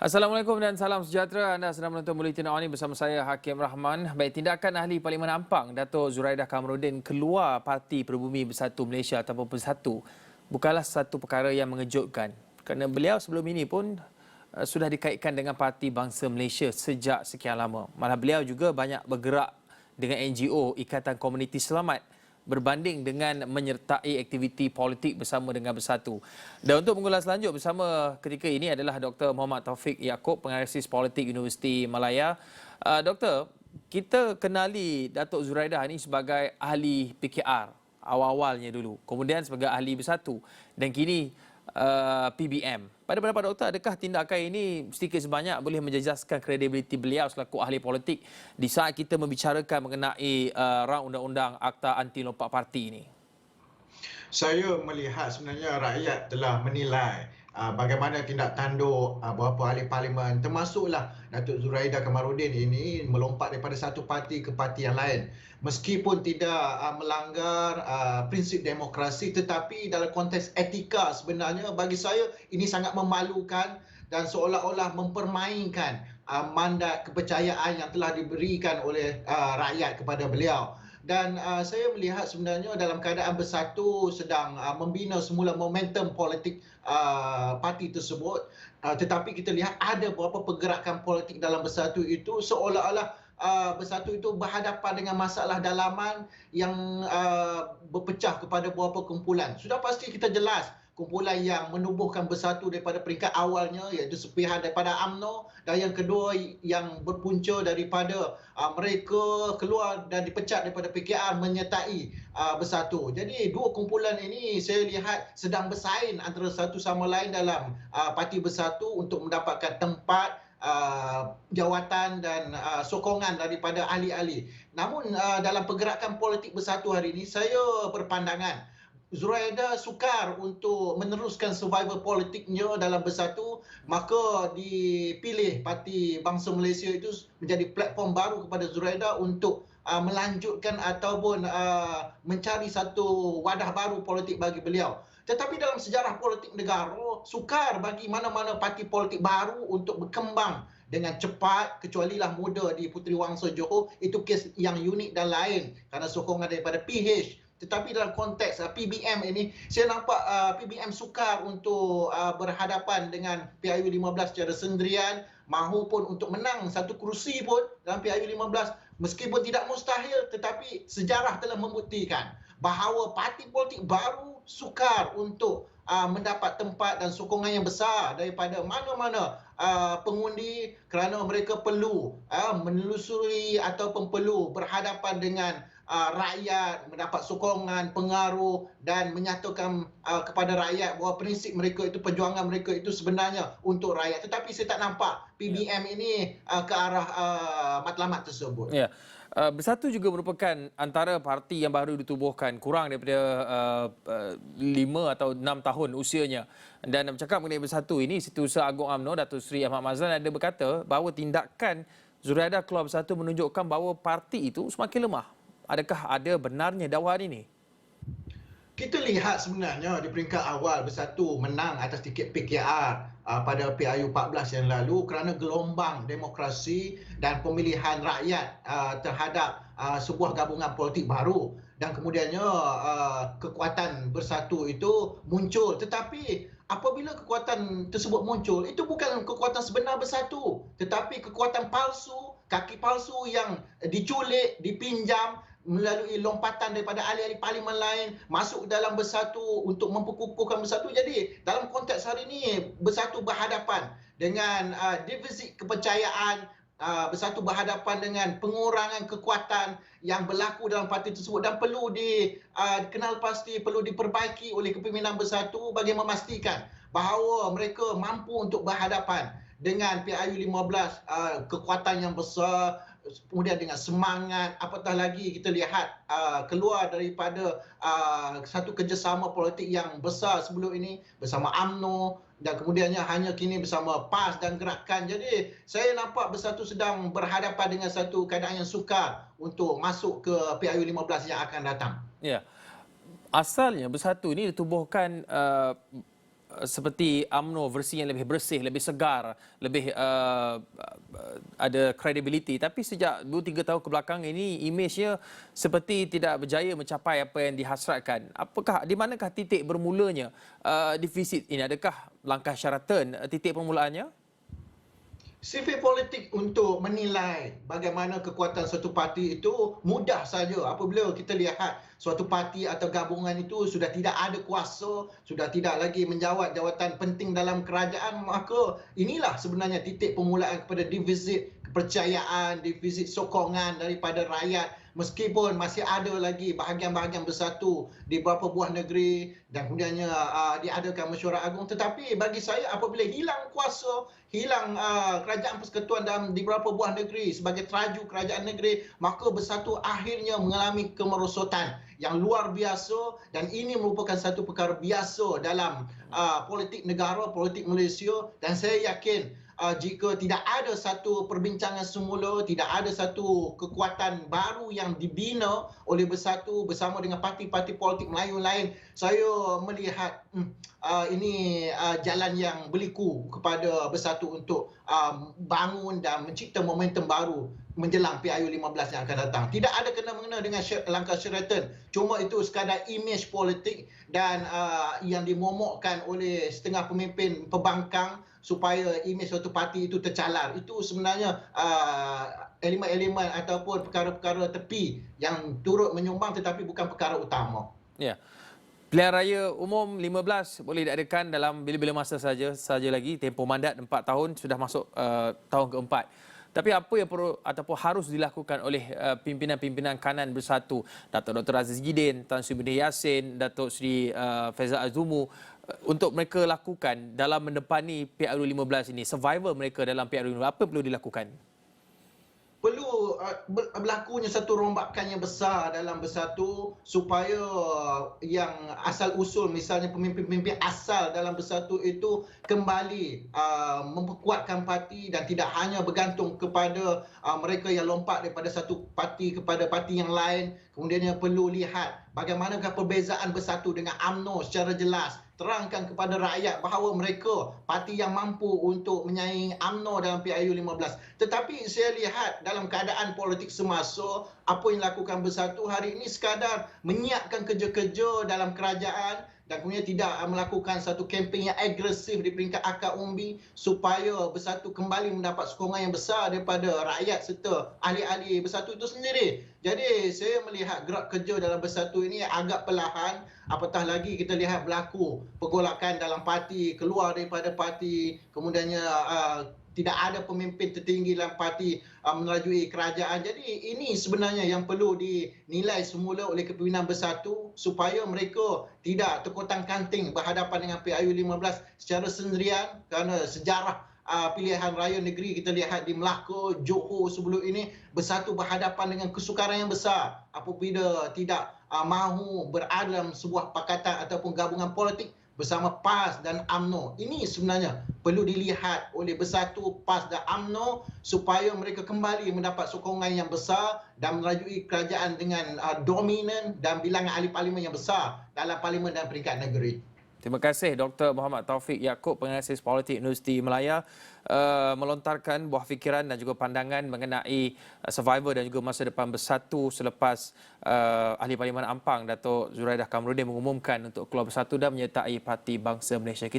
Assalamualaikum dan salam sejahtera. Anda sedang menonton Buletin Awal ini bersama saya Hakim Rahman. Baik, tindakan Ahli Parlimen Ampang Dato' Zuraidah Kamarudin keluar Parti Peribumi Bersatu Malaysia ataupun Bersatu bukanlah satu perkara yang mengejutkan. Kerana beliau sebelum ini pun sudah dikaitkan dengan Parti Bangsa Malaysia sejak sekian lama. Malah beliau juga banyak bergerak dengan NGO Ikatan Komuniti Selamat berbanding dengan menyertai aktiviti politik bersama dengan Bersatu. Dan untuk mengulas lanjut bersama ketika ini adalah Dr. Muhammad Taufik Yaakob, Penganalisis Politik Universiti Malaya. Doktor, kita kenali Datuk Zuraidah ini sebagai ahli PKR awal-awalnya dulu, kemudian sebagai ahli Bersatu dan kini PBM. Pada pendapat doktor, adakah tindakan ini sedikit sebanyak boleh menjejaskan kredibiliti beliau selaku ahli politik di saat kita membicarakan mengenai rang undang-undang Akta Anti Lompat Parti ini? Saya melihat sebenarnya rakyat telah menilai bagaimana tindak tanduk beberapa ahli parlimen, termasuklah Datuk Zuraidah Kamarudin ini melompat daripada satu parti ke parti yang lain. Meskipun tidak melanggar prinsip demokrasi, tetapi dalam konteks etika sebenarnya bagi saya ini sangat memalukan dan seolah-olah mempermainkan mandat kepercayaan yang telah diberikan oleh rakyat kepada beliau. Dan saya melihat sebenarnya dalam keadaan Bersatu sedang membina semula momentum politik parti tersebut, tetapi kita lihat ada beberapa pergerakan politik dalam Bersatu itu seolah-olah Bersatu itu berhadapan dengan masalah dalaman yang berpecah kepada beberapa kumpulan. Sudah pasti kita jelas kumpulan yang menubuhkan Bersatu daripada peringkat awalnya, iaitu sepihak daripada UMNO, dan yang kedua yang berpunca daripada mereka keluar dan dipecat daripada PKR menyertai Bersatu. Jadi dua kumpulan ini saya lihat sedang bersaing antara satu sama lain dalam Parti Bersatu untuk mendapatkan tempat, jawatan dan sokongan daripada ahli-ahli. Namun dalam pergerakan politik Bersatu hari ini, saya berpandangan Zuraidah sukar untuk meneruskan survival politiknya dalam Bersatu, maka dipilih Parti Bangsa Malaysia itu menjadi platform baru kepada Zuraidah untuk melanjutkan ataupun mencari satu wadah baru politik bagi beliau. Tetapi dalam sejarah politik negara, sukar bagi mana-mana parti politik baru untuk berkembang dengan cepat, kecualilah muda di Puteri Wangsa Johor, itu kes yang unik dan lain kerana sokongan daripada PH. Tetapi dalam konteks PBM ini, saya nampak PBM sukar untuk berhadapan dengan PIU 15 secara sendirian, mahupun untuk menang satu kerusi pun dalam PIU 15. Meskipun tidak mustahil, tetapi sejarah telah membuktikan bahawa parti politik baru sukar untuk mendapat tempat dan sokongan yang besar daripada mana-mana pengundi, kerana mereka perlu menelusuri ataupun perlu berhadapan dengan rakyat, mendapat sokongan, pengaruh dan menyatakan kepada rakyat bahawa prinsip mereka itu, perjuangan mereka itu sebenarnya untuk rakyat. Tetapi saya tak nampak PBM ini ke arah matlamat tersebut. Ya. Bersatu juga merupakan antara parti yang baru ditubuhkan, kurang daripada 5 atau 6 tahun usianya. Dan bercakap mengenai Bersatu ini, Setiausaha Agung UMNO Datuk Seri Ahmad Mazlan ada berkata bahawa tindakan Zuraidah keluar Bersatu menunjukkan bahawa parti itu semakin lemah. Adakah ada benarnya dakwaan ini? Kita lihat sebenarnya di peringkat awal Bersatu menang atas tiket PKR pada PIU 14 yang lalu kerana gelombang demokrasi dan pemilihan rakyat terhadap sebuah gabungan politik baru, dan kemudiannya kekuatan Bersatu itu muncul. Tetapi apabila kekuatan tersebut muncul, itu bukan kekuatan sebenar Bersatu, tetapi kekuatan palsu, kaki palsu yang diculik, dipinjam melalui lompatan daripada ahli-ahli parlimen lain masuk dalam Bersatu untuk memperkukuhkan Bersatu. Jadi dalam konteks hari ini, Bersatu berhadapan dengan defisit kepercayaan, Bersatu berhadapan dengan pengurangan kekuatan yang berlaku dalam parti tersebut, dan perlu dikenal pasti, perlu diperbaiki oleh kepimpinan Bersatu bagi memastikan bahawa mereka mampu untuk berhadapan dengan PIU 15, kekuatan yang besar, kemudian dengan semangat, apatah lagi kita lihat keluar daripada satu kerjasama politik yang besar sebelum ini bersama UMNO, dan kemudiannya hanya kini bersama PAS dan Gerakan. Jadi saya nampak Bersatu sedang berhadapan dengan satu keadaan yang sukar untuk masuk ke PIU 15 yang akan datang. Ya. Asalnya Bersatu ini ditubuhkan seperti UMNO versi yang lebih bersih, lebih segar, lebih ada credibility. Tapi sejak 2-3 tahun kebelakang ini imejnya seperti tidak berjaya mencapai apa yang dihasratkan. Apakah di manakah titik bermulanya defisit ini? Adakah langkah Sheraton titik permulaannya? Sifil politik untuk menilai bagaimana kekuatan suatu parti itu mudah saja apabila kita lihat suatu parti atau gabungan itu sudah tidak ada kuasa, sudah tidak lagi menjawat jawatan penting dalam kerajaan, maka inilah sebenarnya titik permulaan kepada defisit kepercayaan, defisit sokongan daripada rakyat. Meskipun masih ada lagi bahagian-bahagian bersatu di beberapa buah negeri dan kemudiannya diadakan mesyuarat agung, tetapi bagi saya apabila hilang kuasa, hilang kerajaan persekutuan di beberapa buah negeri sebagai teraju kerajaan negeri, maka bersatu akhirnya mengalami kemerosotan yang luar biasa, dan ini merupakan satu perkara biasa dalam politik negara, politik Malaysia, dan saya yakin jika tidak ada satu perbincangan semula, tidak ada satu kekuatan baru yang dibina oleh Bersatu bersama dengan parti-parti politik Melayu lain, saya melihat ini jalan yang berliku kepada Bersatu untuk bangun dan mencipta momentum baru menjelang PIU 15 yang akan datang. Tidak ada kena-mengena dengan langkah Sheraton. Cuma itu sekadar imej politik dan yang dimomokkan oleh setengah pemimpin pembangkang supaya imej suatu parti itu tercalar. Itu sebenarnya elemen-elemen ataupun perkara-perkara tepi yang turut menyumbang tetapi bukan perkara utama. Ya. Pilihan Raya Umum 15 boleh diadakan dalam bila-bila masa saja lagi. Tempoh mandat 4 tahun, sudah masuk tahun keempat. Tapi apa yang perlu ataupun harus dilakukan oleh pimpinan-pimpinan kanan Bersatu, Datuk Dr. Aziz Gidin, Tan Sri Muhyiddin Yassin, Datuk Sri Faizal Azumu, untuk mereka lakukan dalam mendepani PRU 15 ini, survival mereka dalam PRU 15, apa yang perlu dilakukan? Perlu berlakunya satu rombakan yang besar dalam Bersatu supaya yang asal usul, misalnya pemimpin-pemimpin asal dalam Bersatu itu kembali memperkuatkan parti dan tidak hanya bergantung kepada mereka yang lompat daripada satu parti kepada parti yang lain. Kemudiannya perlu lihat bagaimanakah perbezaan Bersatu dengan UMNO secara jelas. Terangkan kepada rakyat bahawa mereka parti yang mampu untuk menyaingi UMNO dalam PIU 15. Tetapi saya lihat dalam keadaan politik semasa, apa yang dilakukan Bersatu hari ini sekadar menyiapkan kerja-kerja dalam kerajaan dan kemudian tidak melakukan satu kempen yang agresif di peringkat akar umbi supaya Bersatu kembali mendapat sokongan yang besar daripada rakyat serta ahli-ahli Bersatu itu sendiri. Jadi saya melihat gerak kerja dalam Bersatu ini agak perlahan, apatah lagi kita lihat berlaku pergolakan dalam parti, keluar daripada parti, kemudiannya tidak ada pemimpin tertinggi dalam parti menerajui kerajaan. Jadi ini sebenarnya yang perlu dinilai semula oleh kepimpinan Bersatu supaya mereka tidak terkotang-kanting berhadapan dengan PIU 15 secara sendirian, kerana sejarah pilihan raya negeri kita lihat di Melaka, Johor sebelum ini, Bersatu berhadapan dengan kesukaran yang besar apabila tidak mahu berada dalam sebuah pakatan ataupun gabungan politik bersama PAS dan UMNO. Ini sebenarnya perlu dilihat oleh Bersatu, PAS dan UMNO supaya mereka kembali mendapat sokongan yang besar dan merajui kerajaan dengan dominan dan bilangan ahli parlimen yang besar dalam parlimen dan peringkat negeri. Terima kasih Dr. Muhammad Taufik Yaakob, penganalisis politik Universiti Malaya, melontarkan buah fikiran dan juga pandangan mengenai survivor dan juga masa depan Bersatu selepas Ahli Parlimen Ampang Datuk Zuraidah Kamarudin mengumumkan untuk keluar Bersatu dan menyertai Parti Bangsa Malaysia.